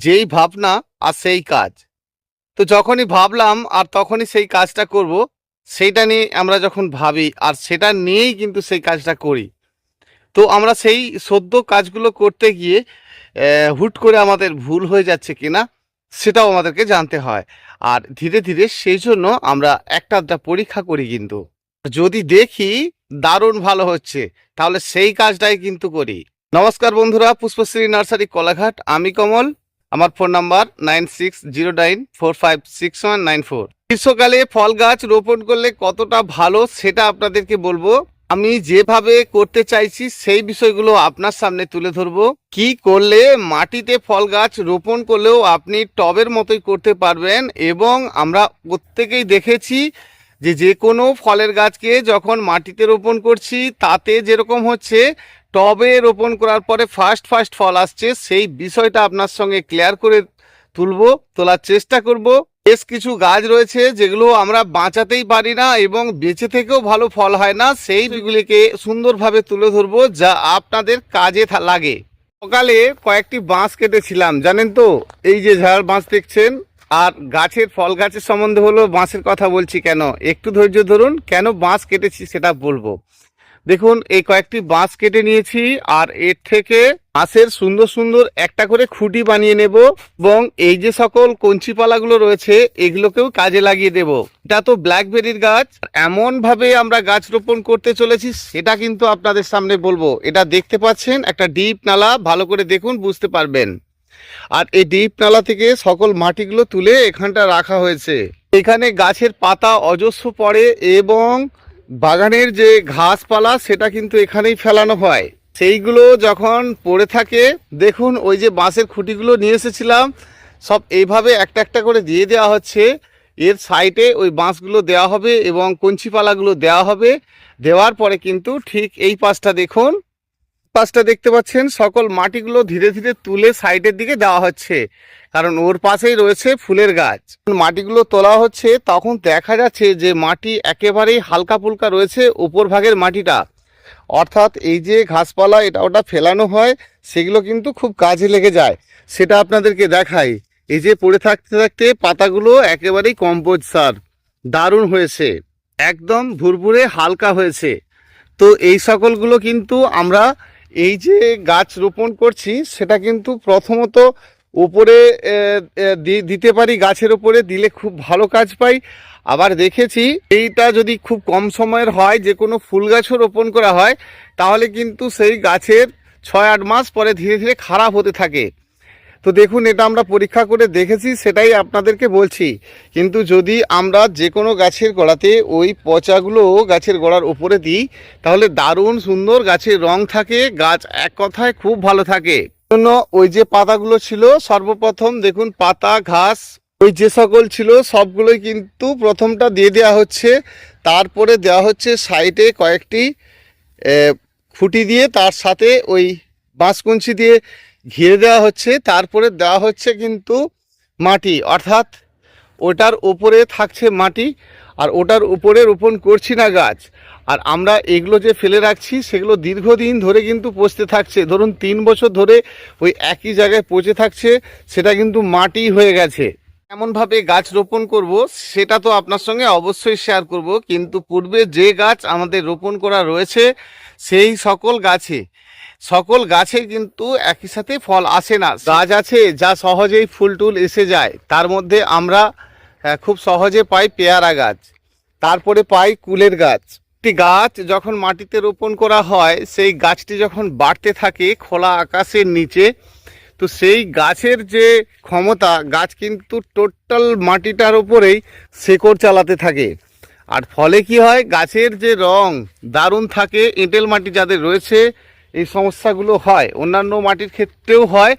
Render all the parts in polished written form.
যেই ভাবনা আর সেই কাজ। তো যখনই ভাবলাম আর তখনই সেই কাজটা করব, সেইটা নিয়ে আমরা যখন ভাবি আর সেটা নিয়েই কিন্তু সেই কাজটা করি। তো আমরা সেই সদ্য কাজগুলো করতে গিয়ে হুট করে আমাদের ভুল হয়ে যাচ্ছে কিনা সেটাও আমাদেরকে জানতে হয়। আর ধীরে ধীরে সেই জন্য আমরা একটা আধটা পরীক্ষা করি কিন্তু। যদি দেখি দারুণ ভালো হচ্ছে, তাহলে সেই কাজটাই কিন্তু করি। নমস্কার বন্ধুরা, পুষ্পশ্রী নার্সারি কোলাঘাট, আমি কমল। আমার ফোন নাম্বার 9609456194। গ্রীষ্মকালে ফল গাছ রোপণ করলে কতটা ভালো সেটা আপনাদেরকে বলবো। আমি যেভাবে করতে চাইছি সেই বিষয়গুলো আপনার সামনে তুলে ধরবো। কি করলে মাটিতে ফল গাছ রোপণ করলেও আপনি টবের মতোই করতে পারবেন। এবং আমরা প্রত্যেকেই দেখেছি যে কোনো ফলের গাছকে যখন মাটিতে রোপণ করছি তাতে যেরকম হচ্ছে, টবে রোপণ করার পরে ফার্স্ট ফল আসছে, সেই বিষয়টা আপনার সঙ্গে ক্লিয়ার করে তোলার চেষ্টা করব। বেশ কিছু গাছ রয়েছে যেগুলো আমরা বাঁচাতেই পারি না এবং বেঁচে থেকেও ভালো ফল হয় না, সেইগুলিকে সুন্দরভাবে তুলে ধরবো যা আপনাদের কাজে লাগে। সকালে কয়েকটি বাঁশ কেটেছিলাম, জানেন তো, এই যে ঝাড় বাঁশ দেখছেন। আর গাছের ফল গাছের সম্বন্ধে হলো বাঁশের কথা বলছি কেন, একটু ধৈর্য ধরুন। কেন বাঁশ কেটেছি সেটা বলবো। দেখুন, এই কয়েকটি বাঁশ কেটে নিয়েছি আর এর থেকে বাঁশের সুন্দর সুন্দর একটা করে খুঁটি বানিয়ে নেব এবং এই যে সকল কঞ্চিপালাগুলো রয়েছে এগুলোকেও কাজে লাগিয়ে দেব। এটা তো ব্ল্যাকবেরির গাছ, এমন ভাবে আমরা গাছ রোপণ করতে চলেছি সেটা কিন্তু আপনাদের সামনে বলবো। এটা দেখতে পাচ্ছেন একটা ডিপ নালা, ভালো করে দেখুন বুঝতে পারবেন। আর এই ডিপ নালা থেকে সকল মাটিগুলো তুলে এখানটা রাখা হয়েছে। এখানে গাছের পাতা অজস্র পড়ে এবং বাগানের যে ঘাসপালা সেটা কিন্তু এখানেই ফেলানো হয়। সেইগুলো যখন পড়ে থাকে, দেখুন ওই যে বাঁশের খুঁটিগুলো নিয়ে এসেছিলাম, সব এইভাবে একটা একটা করে দিয়ে দেওয়া হচ্ছে। এর সাইডে ওই বাঁশগুলো দেওয়া হবে এবং কঞ্চিপালাগুলো দেওয়া হবে। দেওয়ার পরে কিন্তু ঠিক এই পাশটা দেখুন, পাশটা দেখতে পাচ্ছেন, সকল মাটিগুলো ধীরে ধীরে তুলে সাইডের দিকে দেওয়া হচ্ছে, কারণ ওর পাশেই রয়েছে ফুলের গাছ। মাটিগুলো তোলা হচ্ছে তখন দেখা যাচ্ছে যে মাটি একেবারেই হালকা ফুলকা রয়েছে উপর ভাগের মাটিটা, অর্থাৎ এই যে ঘাসপালা এটা ওটা ফেলানো হয় সেগুলো কিন্তু খুব কাজে লেগে যায়। সেটা আপনাদেরকে দেখাই। এই যে পড়ে থাকতে থাকতে পাতাগুলো একেবারেই কম্পোস্ট সার, দারুণ হয়েছে, একদম ভুরভুরে হালকা হয়েছে। তো এই সকলগুলো কিন্তু আমরা এই যে গাছ রোপণ করছি সেটা কিন্তু প্রথমত উপরে দিতে পারি, গাছের উপরে দিলে খুব ভালো কাজ পাই। আবার দেখেছি এইটা যদি খুব কম সময়ের হয়, যে কোনো ফুল গাছও রোপণ করা হয়, তাহলে কিন্তু সেই গাছের 6-8 মাস পরে ধীরে ধীরে খারাপ হতে থাকে। তো দেখুন, এটা আমরা পরীক্ষা করে দেখেছি, সেটাই আপনাদেরকে বলছি। কিন্তু যদি আমরা যে কোনো গাছের গোড়াতে ওই পচাগুলো গাছের গোড়ার উপরে দিই, তাহলে দারুণ সুন্দর গাছের রং থাকে, গাছ এক কথায় খুব ভালো থাকে। জন্য ওই যে পাতাগুলো ছিল, সর্বপ্রথম দেখুন পাতা ঘাস ওই যে সকল ছিল সবগুলোই কিন্তু প্রথমটা দিয়ে দেওয়া হচ্ছে। তারপরে দেওয়া হচ্ছে সাইডে কয়েকটি খুঁটি দিয়ে, তার সাথে ওই বাঁশকুঞ্চি দিয়ে ঘিরে দেওয়া হচ্ছে। তারপরে দেওয়া হচ্ছে কিন্তু মাটি, অর্থাৎ ওটার উপরে থাকছে মাটি, আর ওটার উপরে রোপণ করছি না গাছ। আর আমরা এগুলো যে ফেলে রাখছি সেগুলো দীর্ঘদিন ধরে কিন্তু পচতে থাকছে। ধরুন 3 বছর ধরে ওই একই জায়গায় পচে থাকছে, সেটা কিন্তু মাটি হয়ে গেছে। এমনভাবে গাছ রোপণ করব সেটা তো আপনার সঙ্গে অবশ্যই শেয়ার করব, কিন্তু পূর্বে যে গাছ আমাদের রোপণ করা রয়েছে সেই সকল গাছে কিন্তু একই সাথে ফল আসে না। গাছ আছে যা সহজেই ফুল টুল এসে যায়, তার মধ্যে আমরা খুব সহজে পাই পেয়ারা গাছ, তারপরে পাই কুলের গাছ। একটি গাছ যখন মাটিতে রোপণ করা হয়, সেই গাছটি যখন বাড়তে থাকে খোলা আকাশের নিচে, তো সেই গাছের যে ক্ষমতা, গাছ কিন্তু টোটাল মাটিটার উপরেই শেকড় চালাতে থাকে। আর ফলে কি হয়, গাছের যে রং দারুণ থাকে। এঁটেল মাটি যাদের রয়েছে এই সমস্যাগুলো হয়, অন্যান্য মাটির ক্ষেত্রেও হয়,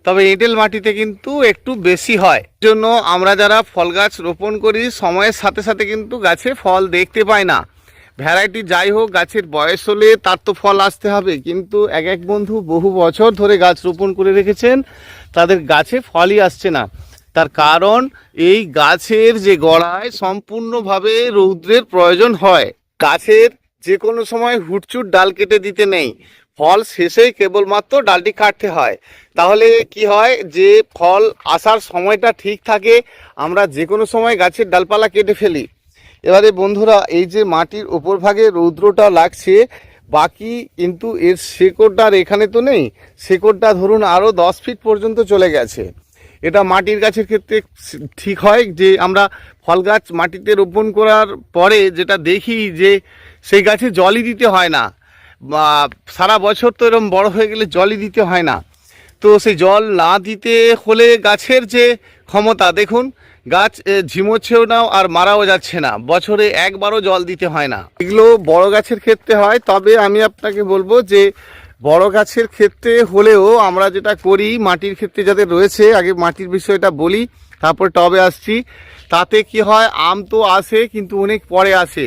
তবে এঁটেল মাটিতে কিন্তু একটু বেশি হয়। জন্য আমরা যারা ফল গাছ রোপণ করি সময়ের সাথে সাথে কিন্তু গাছে ফল দেখতে পাই না। ভ্যারাইটি যাই হোক, গাছের বয়স হলে তার তো ফল আসতে হবে, কিন্তু এক বন্ধু বহু বছর ধরে গাছ রোপণ করে রেখেছেন, তাদের গাছে ফলই আসছে না। তার কারণ এই গাছের যে গোড়ায় সম্পূর্ণভাবে রৌদ্রের প্রয়োজন হয়। গাছের যে কোনো সময় হুটচুট ডাল কেটে দিতে নেই, ফল শেষেই কেবলমাত্র ডালটি কাটতে হয়। তাহলে কি হয়, যে ফল আসার সময়টা ঠিক থাকে, আমরা যে কোনো সময় গাছের ডালপালা কেটে ফেলি। এবারে বন্ধুরা, এই যে মাটির ওপর ভাগে রৌদ্রটা লাগছে, বাকি কিন্তু এর শেকড়টার এখানে তো নেই, শেকড়টা ধরুন আরও 10 ফিট পর্যন্ত চলে গেছে। এটা মাটির গাছের ক্ষেত্রে ঠিক হয় যে আমরা ফল গাছ মাটিতে রোপণ করার পরে যেটা দেখি যে সেই গাছে জলই দিতে হয় না, বা সারা বছর তো এরকম বড় হয়ে গেলে জলই দিতে হয় না। তো সেই জল না দিতে হলে গাছের যে ক্ষমতা দেখুন, গাছ ঝিমোচ্ছেও না আর মারাও যাচ্ছে না, বছরে একবারও জল দিতে হয় না। এগুলো বড় গাছের ক্ষেত্রে হয়। তবে আমি আপনাকে বলবো যে বড় গাছের ক্ষেত্রে হলেও আমরা যেটা করি, মাটির ক্ষেত্রে যাদের রয়েছে, আগে মাটির বিষয়টা বলি, তারপর টবে আসছি। তাতে কি হয়, আম তো আসে কিন্তু অনেক পরে আসে,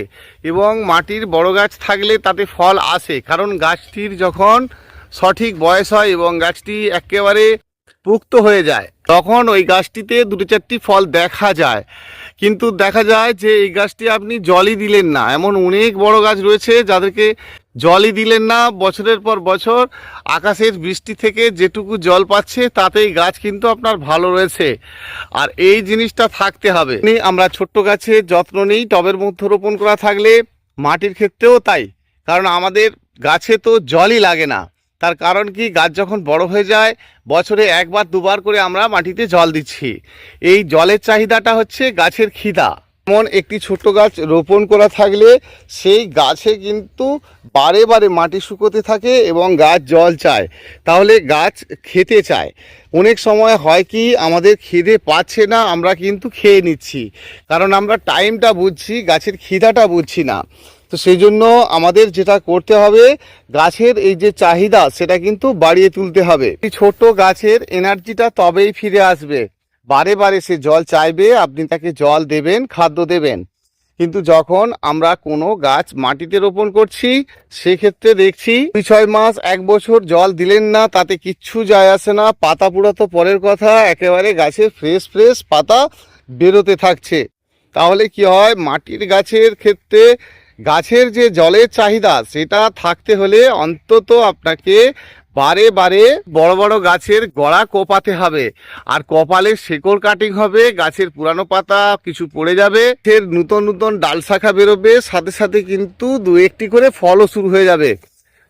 এবং মাটির বড় গাছ থাকলে তাতে ফল আসে, কারণ গাছটির যখন সঠিক বয়স হয় এবং গাছটি একেবারে পুক্ত হয়ে যায়, তখন ওই গাছটিতে 2-4টি ফল দেখা যায়। কিন্তু দেখা যায় যে এই গাছটি আপনি জলই দিলেন না, এমন অনেক বড় গাছ রয়েছে যাদেরকে জলই দিলেন না, বছরের পর বছর আকাশের বৃষ্টি থেকে যেটুকু জল পাচ্ছে তাতেই গাছ কিন্তু আপনার ভালো রয়েছে। আর এই জিনিসটা থাকতে হবে। আমরা ছোট্ট গাছে যত্ন নিই, টবের মধ্যে রোপণ করা থাকলে মাটির ক্ষেত্রেও তাই, কারণ আমাদের গাছে তো জলই লাগে না। তার কারণ কি, গাছ যখন বড় হয়ে যায় বছরে একবার দুবার করে আমরা মাটিতে জল দিচ্ছি। এই জলের চাহিদাটা হচ্ছে গাছের খিদা। যেমন একটি ছোট গাছ রোপণ করা থাকলে সেই গাছে কিন্তু বারে বারে মাটি শুকোতে থাকে এবং গাছ জল চায়, তাহলে গাছ খেতে চায়। অনেক সময় হয় কি, আমাদের খিদে পাচ্ছে না, আমরা কিন্তু খেয়ে নিচ্ছি, কারণ আমরা টাইমটা বুঝছি, গাছের খিদাটা বুঝছি না। তো সেই জন্য আমাদের যেটা করতে হবে, গাছের এই যে চাহিদা সেটা কিন্তু বাড়িয়ে তুলতে হবে। এই ছোট গাছের এনার্জিটা তবেই ফিরে আসবে, বারে বারে সে জল চাইবে, আপনি তাকে জল দেবেন, খাদ্য দেবেন। কিন্তু যখন আমরা কোনো গাছ মাটিতে রোপণ করছি, সেক্ষেত্রে দেখছি 2-6 মাস 1 বছর জল দিলেন না, তাতে কিচ্ছু যায় আসে না। পাতা পুরা তো পরের কথা, একেবারে গাছে ফ্রেশ ফ্রেশ পাতা বেরোতে থাকছে। তাহলে কি হয়, মাটির গাছের ক্ষেত্রে গাছের যে জলের চাহিদা সেটা থাকতে হলে অন্তত আপনাকে বারে বারে বড় বড় গাছের গোড়া কোপাতে হবে, আর কপালে শেকড় কাটিং হবে, গাছের পুরানো পাতা কিছু পড়ে যাবে, ফের নতুন নতুন ডাল শাখা বেরোবে, সাথে সাথে কিন্তু 2-1টি করে ফলও শুরু হয়ে যাবে।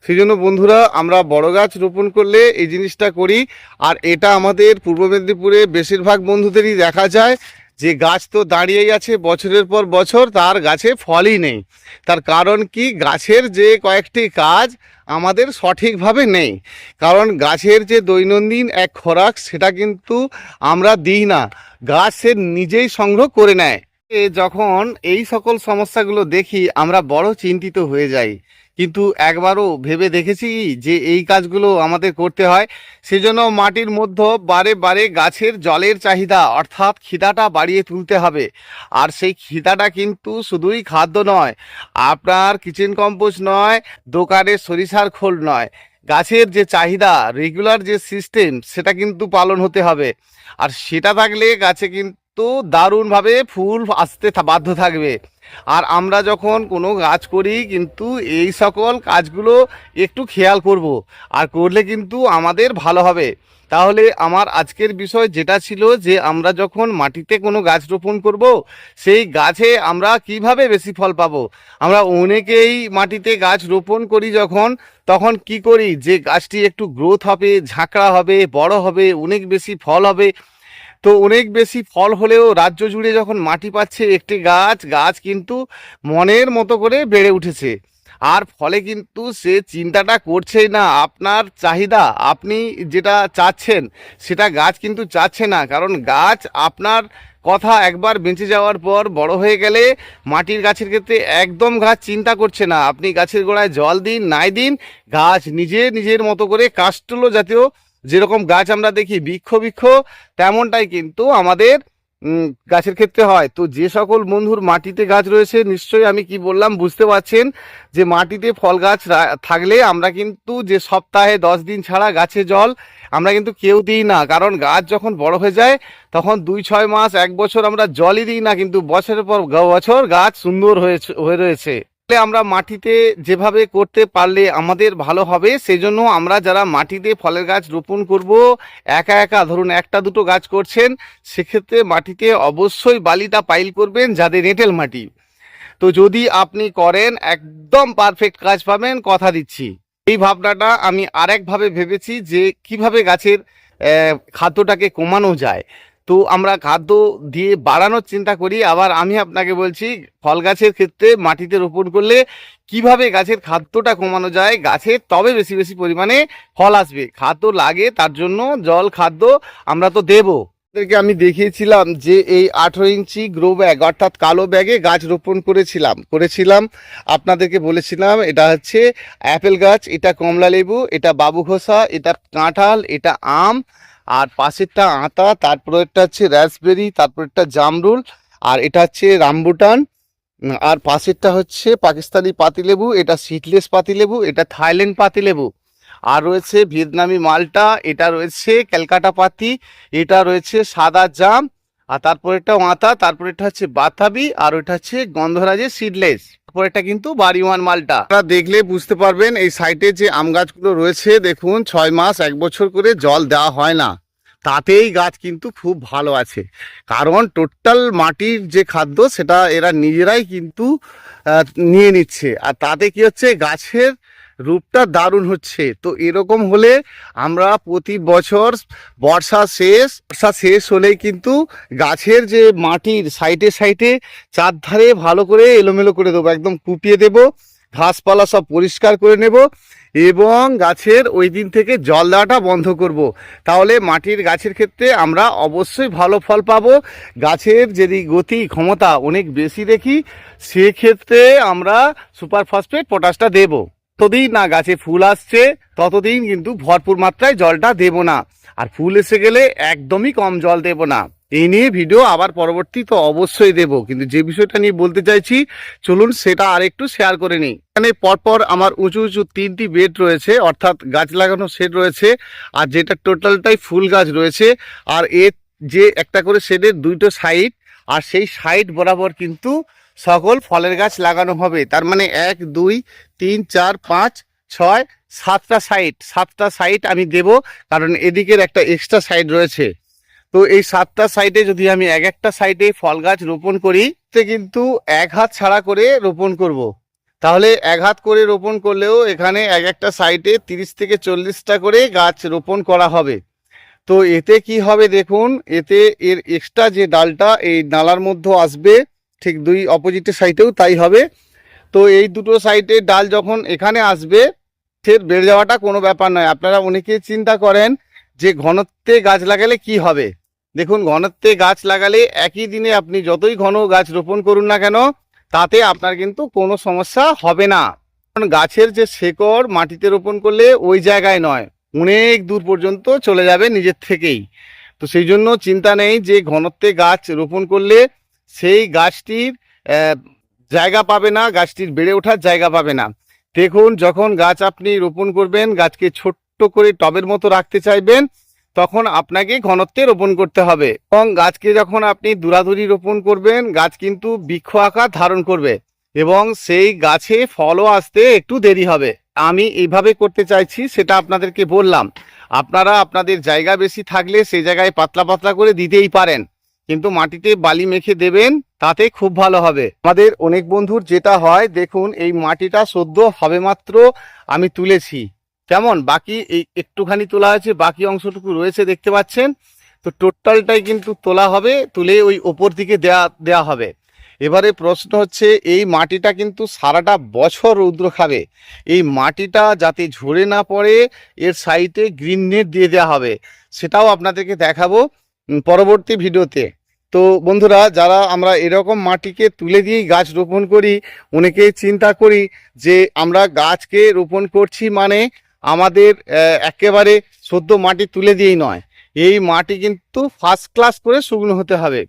সেই জন্য বন্ধুরা, আমরা বড় গাছ রোপণ করলে এই জিনিসটা করি। আর এটা আমাদের পূর্ব মেদিনীপুরে বেশিরভাগ বন্ধুদেরই দেখা যায় যে গাছ তো দাঁড়িয়েই আছে বছরের পর বছর, তার গাছে ফলই নেই। তার কারণ কি, গাছের যে কয়েকটি কাজ আমাদের সঠিকভাবে নেই, কারণ গাছের যে দৈনন্দিন এক খোরাক সেটা কিন্তু আমরা দিই না, গাছ সে নিজেই সংগ্রহ করে নেয়। যখন এই সকল সমস্যাগুলো দেখি আমরা বড় চিন্তিত হয়ে যাই, কিন্তু একবারও ভেবে দেখেছি যে এই কাজগুলো আমাদের করতে হয়। সেজন্য মাটির মধ্যে বারে বারে গাছের জলের চাহিদা অর্থাৎ খিদাটা বাড়িয়ে তুলতে হবে। আর সেই খিদাটা কিন্তু শুধুই খাদ্য নয়, আপনার কিচেন কম্পোস্ট নয়, দোকানের সরিষার খোল নয়, গাছের যে চাহিদা রেগুলার যে সিস্টেম সেটা কিন্তু পালন হতে হবে। আর সেটা থাকলে গাছে কিন্তু দারুণভাবে ফুল আসতে বাধ্য থাকবে। আর আমরা যখন কোনো গাছ করি কিন্তু এই সকল কাজগুলো একটু খেয়াল করব, আর করলে কিন্তু আমাদের ভালো হবে। তাহলে আমার আজকের বিষয় যেটা ছিল যে আমরা যখন মাটিতে কোনো গাছ রোপণ করব, সেই গাছে আমরা কিভাবে বেশি ফল পাবো। আমরা অনেকেই মাটিতে গাছ রোপণ করি যখন, তখন কি করি, যে গাছটি একটু গ্রোথ হবে, ঝাঁকড়া হবে, বড় হবে, অনেক বেশি ফল হবে। তো অনেক বেশি ফল হলেও রাজ্য জুড়ে যখন মাটি পাচ্ছে একটি গাছ, গাছ কিন্তু মনের মতো করে বেড়ে উঠেছে। আর ফলে কিন্তু সে চিন্তাটা করছেই না আপনার চাহিদা, আপনি যেটা চাচ্ছেন সেটা গাছ কিন্তু চাচ্ছে না, কারণ গাছ আপনার কথা একবার বেঁচে যাওয়ার পর বড় হয়ে গেলে মাটির গাছের ক্ষেত্রে একদম গাছ চিন্তা করছে না, আপনি গাছের গোড়ায় জল দিন নাই দিন, গাছ নিজের মতো করে কাস্টলো জাতীয় যেরকম গাছ আমরা দেখি বৃক্ষ বৃক্ষ, তেমনটাই কিন্তু আমাদের গাছের ক্ষেত্রে হয়। তো যে সকল বন্ধুর মাটিতে গাছ রয়েছে, নিশ্চয়ই আমি কি বললাম বুঝতে পারছেন যে মাটিতে ফল গাছ থাকলে আমরা কিন্তু যে সপ্তাহে 10 দিন ছাড়া গাছে জল আমরা কিন্তু কেউ দিই না, কারণ গাছ যখন বড় হয়ে যায় তখন 2-6 মাস 1 বছর আমরা জলই দিই না, কিন্তু বছরের পর বছর গাছ সুন্দর হয়ে রয়েছে। আমরা মাটিতে যেভাবে করতে পারলে আমাদের ভালো হবে, সেই জন্য আমরা যারা মাটিতে ফলের গাছ রোপণ করব, একা একা ধরুন একটা দুটো গাছ করছেন, সেক্ষেত্রে মাটিতে অবশ্যই বালিটা পাইল করবেন, যাদের এঁটেল মাটি। তো যদি আপনি করেন একদম পারফেক্ট কাজ পাবেন, কথা দিচ্ছি। এই ভাবনাটা আমি আরেকভাবে ভেবেছি যে কিভাবে গাছের খাদ্যটাকে কমানো যায়। তো আমরা খাদ্য দিয়ে বাড়ানোর চিন্তা করি, আবার আমি আপনাকে বলছি ফল গাছের ক্ষেত্রে মাটিতে রোপণ করলে কিভাবে গাছের খাদ্যটা কমানো যায়, গাছের তবে বেশি বেশি পরিমাণে ফল আসবে। খাদ্য লাগে, তার জন্য জল খাদ্য আমরা তো দেবো। আমি দেখিয়েছিলাম যে এই 18 ইঞ্চি গ্রো ব্যাগ অর্থাৎ কালো ব্যাগে গাছ রোপণ করেছিলাম আপনাদেরকে বলেছিলাম এটা হচ্ছে অ্যাপেল গাছ, এটা কমলা লেবু, এটা বাবু ঘোষা, এটা কাঁঠাল, এটা আম, আর পাশেরটা আতা, তারপরেরটা হচ্ছে রাসবেরি, তারপরেরটা জামরুল, আর এটা হচ্ছে রামবুটান, আর পাশেরটা হচ্ছে পাকিস্তানি পাতিলেবু, এটা সিডলেস পাতিলেবু, এটা থাইল্যান্ড পাতিলেবু, আর রয়েছে ভিয়েতনামি মালটা, এটা রয়েছে ক্যালকাটা পাতি, এটা রয়েছে সাদা জাম, আর তারপরেরটা আতা, তারপরেরটা হচ্ছে বাতাবি, আর ওইটা হচ্ছে গন্ধরাজের সিডলেস, তারপরেরটা কিন্তু বাড়িওয়ান মালটা। আপনারা দেখলে বুঝতে পারবেন এই সাইডে যে আম গাছগুলো রয়েছে, দেখুন 6 মাস 1 বছর করে জল দেওয়া হয় না, তাতেই গাছ কিন্তু খুব ভালো আছে। কারণ টোটাল মাটির যে খাদ্য সেটা এরা নিজেরাই কিন্তু নিয়ে নিচ্ছে, আর তাতে কি হচ্ছে গাছের রূপটা দারুণ হচ্ছে। তো এরকম হলে আমরা প্রতি বছর বর্ষা শেষ হলেই কিন্তু গাছের যে মাটির সাইডে সাইডে চারধারে ভালো করে এলোমেলো করে দেবো, একদম কুপিয়ে দেবো, ঘাসপালা সব পরিষ্কার করে নেব, এবং গাছের ওই দিন থেকে জল দেওয়াটা বন্ধ করব। তাহলে মাটির গাছের ক্ষেত্রে আমরা অবশ্যই ভালো ফল পাবো। গাছের যদি গতি ক্ষমতা অনেক বেশি দেখি, সেক্ষেত্রে আমরা সুপার ফসফেট পটাশটা দেবো। যতদিন না গাছে ফুল আসছে ততদিন কিন্তু ভরপুর মাত্রায় জলটা দেব না, আর ফুল এসে গেলে একদমই কম জল দেব না। এই নিয়ে ভিডিও আবার পরবর্তী তো অবশ্যই দেব, কিন্তু যে বিষয়টা নিয়ে বলতে চাইছি চলুন সেটা আরেকটু শেয়ার করে নিই। এখানে পরপর আমার উঁচু উঁচু 3টি বেড রয়েছে, অর্থাৎ গাছ লাগানো শেড রয়েছে, আর যেটা টোটালটাই ফুল গাছ রয়েছে, আর এর যে একটা করে শেডের 2টো সাইড, আর সেই সাইড বরাবর কিন্তু সকল ফলের গাছ লাগানো হবে। তার মানে 1 2 3 4 5 6 7টা সাইড আমি দেব, কারণ এদিকের একটা এক্সট্রা সাইড রয়েছে। তো এই 7টা সাইডে যদি আমি একটা সাইডে ফল গাছ রোপণ করি, তে কিন্তু 1 হাত ছাড়া করে রোপণ করব। তাহলে 1 হাত করে রোপণ করলেও এখানে একটা সাইডে 30 থেকে 40টা করে গাছ রোপণ করা হবে। তো এতে কি হবে দেখুন, এতে এর এক্সট্রা যে ডালটা এই নালার মধ্যে আসবে, ঠিক 2 অপোজিটের সাইডেও তাই হবে। তো এই দুটো সাইডে ডাল যখন এখানে আসবে, ফের বেড়ে যাওয়াটা কোনো ব্যাপার নয়। আপনারা অনেকে চিন্তা করেন যে ঘনত্বে গাছ লাগালে কি হবে। দেখুন, ঘনত্বে গাছ লাগালে একই দিনে আপনি যতই ঘন গাছ রোপণ করুন না কেন, তাতে আপনার কিন্তু কোনো সমস্যা হবে না। কারণ গাছের যে শেকড় মাটিতে রোপণ করলে ওই জায়গায় নয়, অনেক দূর পর্যন্ত চলে যাবে নিজের থেকেই। তো সেই জন্য চিন্তা নেই যে ঘনত্বে গাছ রোপণ করলে সেই গাছটির জায়গা পাবে না, গাছটির বেড়ে ওঠার জায়গা পাবে না। দেখুন, যখন গাছ আপনি রোপণ করবেন, গাছকে ছোট্ট করে টবের মতো রাখতে চাইবেন, তখন আপনাকে ঘনত্বে রোপণ করতে হবে। এবং গাছকে যখন আপনি দূরাদূরি রোপণ করবেন, গাছ কিন্তু বৃক্ষ আকার ধারণ করবে, এবং সেই গাছে ফলও আসতে একটু দেরি হবে। আমি এইভাবে করতে চাইছি, সেটা আপনাদেরকে বললাম। আপনারা আপনাদের জায়গা বেশি থাকলে সেই জায়গায় পাতলা পাতলা করে দিতেই পারেন, কিন্তু মাটিতে বালি মেখে দেবেন, তাতে খুব ভালো হবে। আমাদের অনেক বন্ধুর যেটা হয়, দেখুন এই মাটিটা সদ্য হবে মাত্র আমি তুলেছি, কেমন বাকি এই একটুখানি তোলা আছে, বাকি অংশটুকু রয়েছে দেখতে পাচ্ছেন। তো টোটালটাই কিন্তু তোলা হবে, তুলে ওই ওপর দিকে দেয়া হবে। এবারে প্রশ্ন হচ্ছে, এই মাটিটা কিন্তু সারাটা বছর রৌদ্র খাবে। এই মাটিটা যাতে ঝরে না পড়ে, এর সাইডে গ্রিন নেট দিয়ে দেওয়া হবে, সেটাও আপনাদেরকে দেখাবো পরবর্তী ভিডিওতে। তো বন্ধুরা, যারা আমরা এরকম মাটিকে তুলে দিয়েই গাছ রোপণ করি, অনেকেই চিন্তা করি যে আমরা গাছকে রোপণ করছি মানে আমাদের একেবারে সদ্য মাটি তুলে দিয়েই নয়, এই মাটি কিন্তু ফার্স্ট ক্লাস করে শুকনো হতে হবে,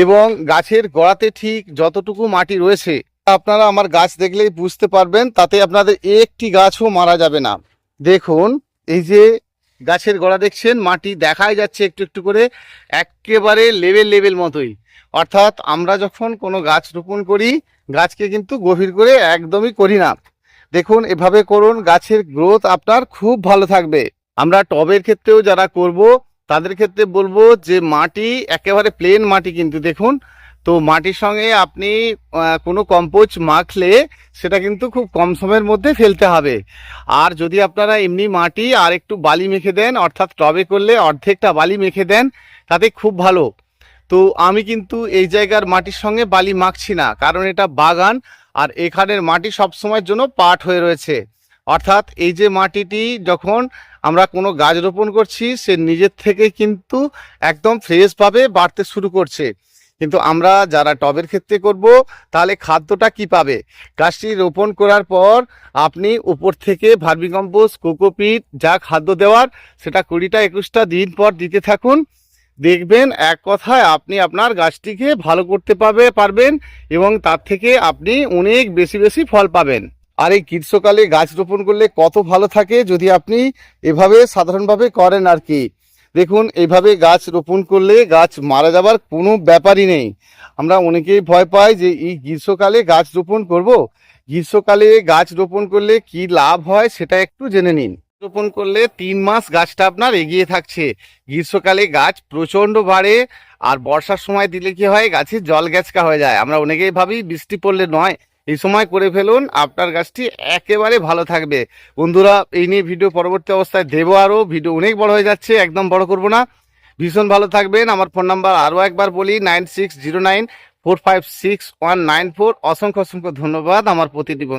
এবং গাছের গোড়াতে ঠিক যতটুকু মাটি রয়েছে আপনারা আমার গাছ দেখলেই বুঝতে পারবেন, তাতে আপনাদের একটি গাছও মারা যাবে না। দেখুন, এই যে গাছের গোড়া দেখছেন, মাটি দেখাই যাচ্ছে একটু একটু করে, একেবারে লেভেল মতোই। অর্থাৎ আমরা যখন কোনো গাছ রোপণ করি, গাছকে কিন্তু গভীর করে একদমই করি না। দেখুন এভাবে করুন, গাছের গ্রোথ আপনার খুব ভালো থাকবে। আমরা টবের ক্ষেত্রেও যারা করব তাদের ক্ষেত্রে বলবো যে মাটি একেবারে প্লেন মাটি, কিন্তু দেখুন তো মাটির সঙ্গে আপনি কোনো কম্পোস্ট মাখলে সেটা কিন্তু খুব কম সময়ের মধ্যে ফেলতে হবে। আর যদি আপনারা এমনি মাটি আর একটু বালি মেখে দেন, অর্থাৎ টবে করলে অর্ধেকটা বালি মেখে দেন, তাতে খুব ভালো। তো আমি কিন্তু এই জায়গার মাটির সঙ্গে বালি মাখছি না, কারণ এটা বাগান আর এখানের মাটি সব সময়ের জন্য পাট হয়ে রয়েছে। অর্থাৎ এই যে মাটিটি যখন আমরা কোনো গাছ রোপণ করছি সে নিজের থেকে কিন্তু একদম ফ্রেশভাবে বাড়তে শুরু করছে। কিন্তু আমরা যারা টবের ক্ষেত্রে করব তাহলে খাদ্যটা কি পাবে? গাছটি রোপণ করার পর আপনি উপর থেকে ভার্মিকম্পোস্ট, কোকোপিট যা খাদ্য দেওয়ার সেটা 20টা 21টা দিন পর দিতে থাকুন। দেখবেন এক কথায় আপনি আপনার গাছটিকে ভালো করতে পারবেন এবং তার থেকে আপনি অনেক বেশি বেশি ফল পাবেন। আর এই গ্রীষ্মকালে গাছ রোপণ করলে কত ভালো থাকে যদি আপনি এভাবে সাধারণভাবে করেন আর কি। দেখুন এইভাবে গাছ রোপণ করলে গাছ মারা যাবার কোনো ব্যাপারই নেই। আমরা অনেকেই ভয় পাই যে এই গ্রীষ্মকালে গাছ রোপণ করব। গ্রীষ্মকালে গাছ রোপণ করলে কি লাভ হয় সেটা একটু জেনে নিন। রোপণ করলে 3 মাস গাছটা আপনার এগিয়ে থাকছে। গ্রীষ্মকালে গাছ প্রচণ্ড বাড়ে, আর বর্ষার সময় দিলে কি হয়, গাছে জল গ্যাচকা হয়ে যায়। আমরা অনেকেই ভাবি বৃষ্টি পড়লে নয়, এই সময় করে ফেলুন, আপনার গাছটি একেবারে ভালো থাকবে। বন্ধুরা এই নিয়ে ভিডিও পরবর্তী অবস্থায় দেবো, আরও ভিডিও অনেক বড় হয়ে যাচ্ছে, একদম বড় করব না। ভীষণ ভালো থাকবেন। আমার ফোন নাম্বার আরও একবার বলি 9609456194। অসংখ্য অসংখ্য ধন্যবাদ আমার প্রতিটি বন্ধু।